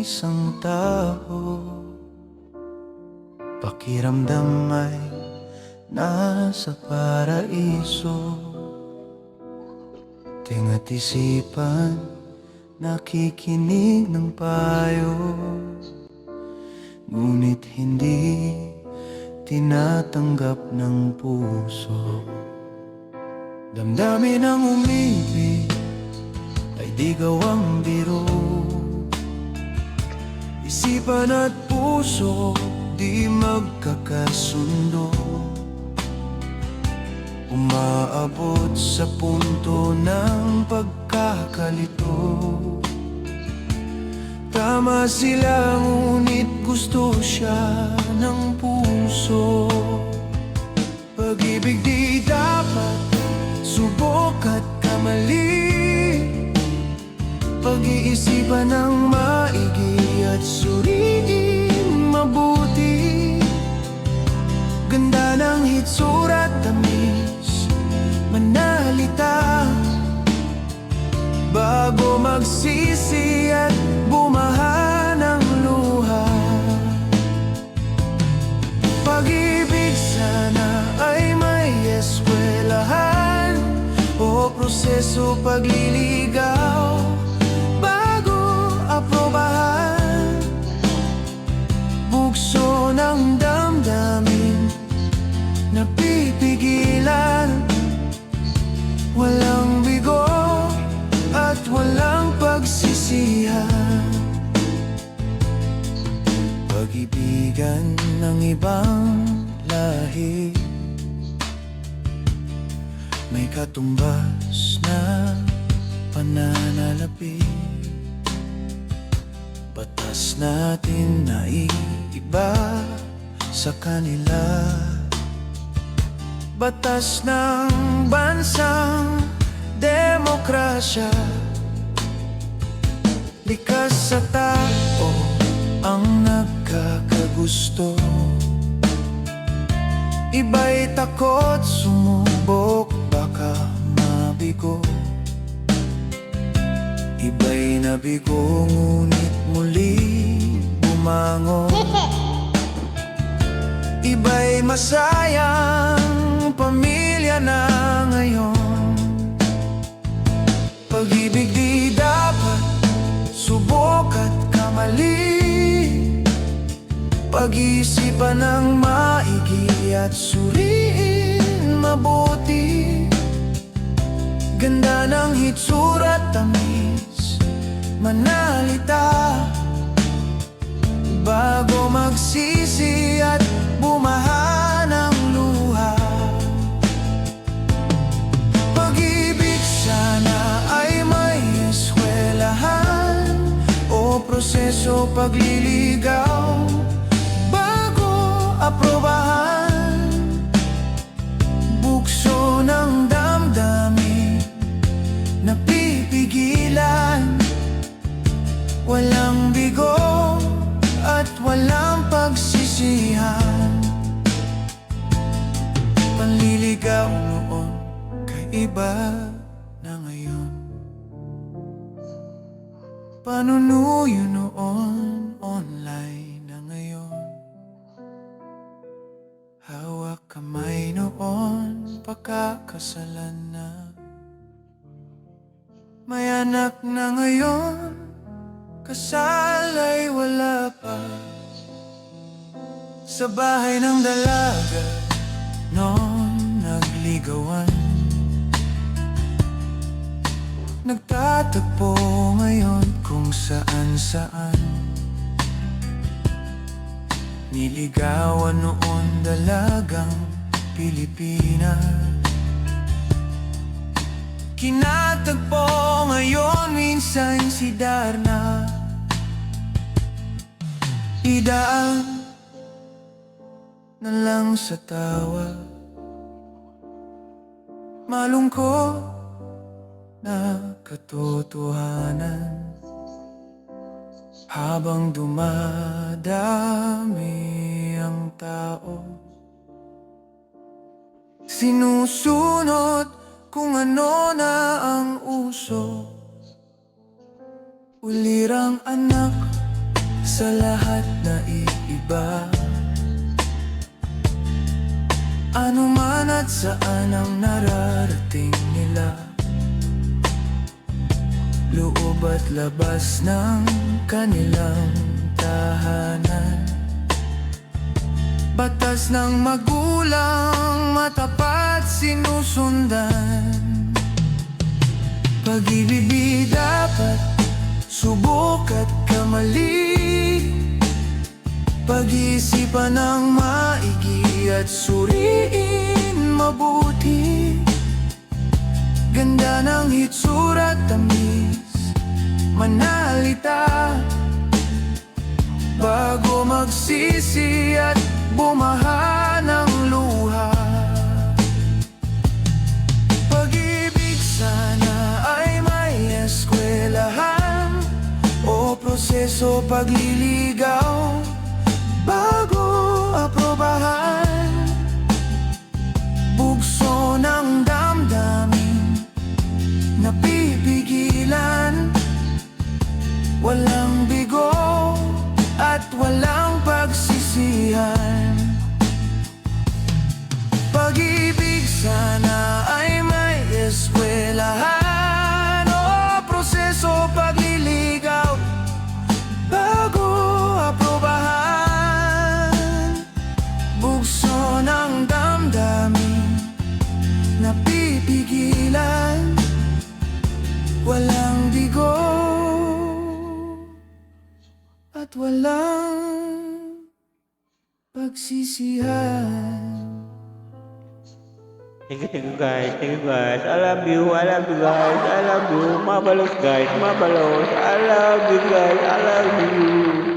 isang tao. Pakiramdam ay nasa paraiso. Tinga't isipan, nakikinig ng payo, ngunit hindi tinatanggap ng puso. Damdamin ang umibig ay di gawang biro. Isipan at puso di magkakasundo. Umaabot sa punto ng pagkakalito. Tama sila ngunit gusto siya ng puso. Pag-ibig di dapat subok at kamali. Pag-iisipan ng maigi at suriin mabuti. Ganda ng hitsura at tamis, manalita bago magsisi at bumaha ng luha. Pag-ibig sana ay may eskwelahan o proseso pagliligaw bago aprobahan. Bugso ng damdamin napipigilan, walang bigo at walang pagsisihan. Pag-ibigan ng ibang lahi, may katumbas na pananalapi. Batas natin na iiba sa kanila. Batas ng bansang demokrasya, likas sa tao ang nagkakagusto. Iba'y takot sumubok, baka mabigo. Iba'y nabigo ngunit muli bumangon. Iba'y masayang pamilya na ngayon. Pag-ibig di dapat subok at kamali. Pag-iisipan ng maigi at suriin mabuti. Ganda ng hitsura at tamis, manalita bago magsisi at bumaha ng luha. Pag-ibig sana ay may eskwelahan o proseso pagliligaw bago aprobahan. Bugso ng damdamin napipigilan, walang bigo at walang pagsisihan. Panliligaw noon kay iba na ngayon. Panunuyo noon online na ngayon. Hawak kamay noon pagkakasalan na. May anak na ngayon, kasal ay wala pa. Sa bahay ng dalaga noon nagligawan. Nagtatagpo ngayon kung saan-saan. Niligawan noon dalagang Pilipina. Kinatagpo ngayon minsan si Darna. Idaan na lang sa tawa, malungkot na katotohanan. Habang dumadami ang tao, sinusunod kung ano na ang uso. Ulirang anak sa lahat na iiba. Ano man at saan ang nararating nila, loob at labas ng kanilang tahanan. Batas ng magulang matapat sinusundan. Pag-ibig dapat subok at kamali, pag-iisipan ng maigi at suriin mabuti. Ganda ng hitsura at tamis, manalita bago magsisi at bumaha ng luha. Pag-ibig sana ay may eskwelahan o proseso pagliligaw bago aprobahan. Bugso ng damdamin napipigilan, walang bigo at walang pagsisihan. Pag-ibig sana ay may eskwelahan o proseso pagliligaw bago aprobahan. Bugso ng damdamin napipigilan, walang bigo at walang pagsisihan. Thank you guys, thank you guys. I love you guys, I love you. Marvelous guys, marvelous. I love you guys, I love you.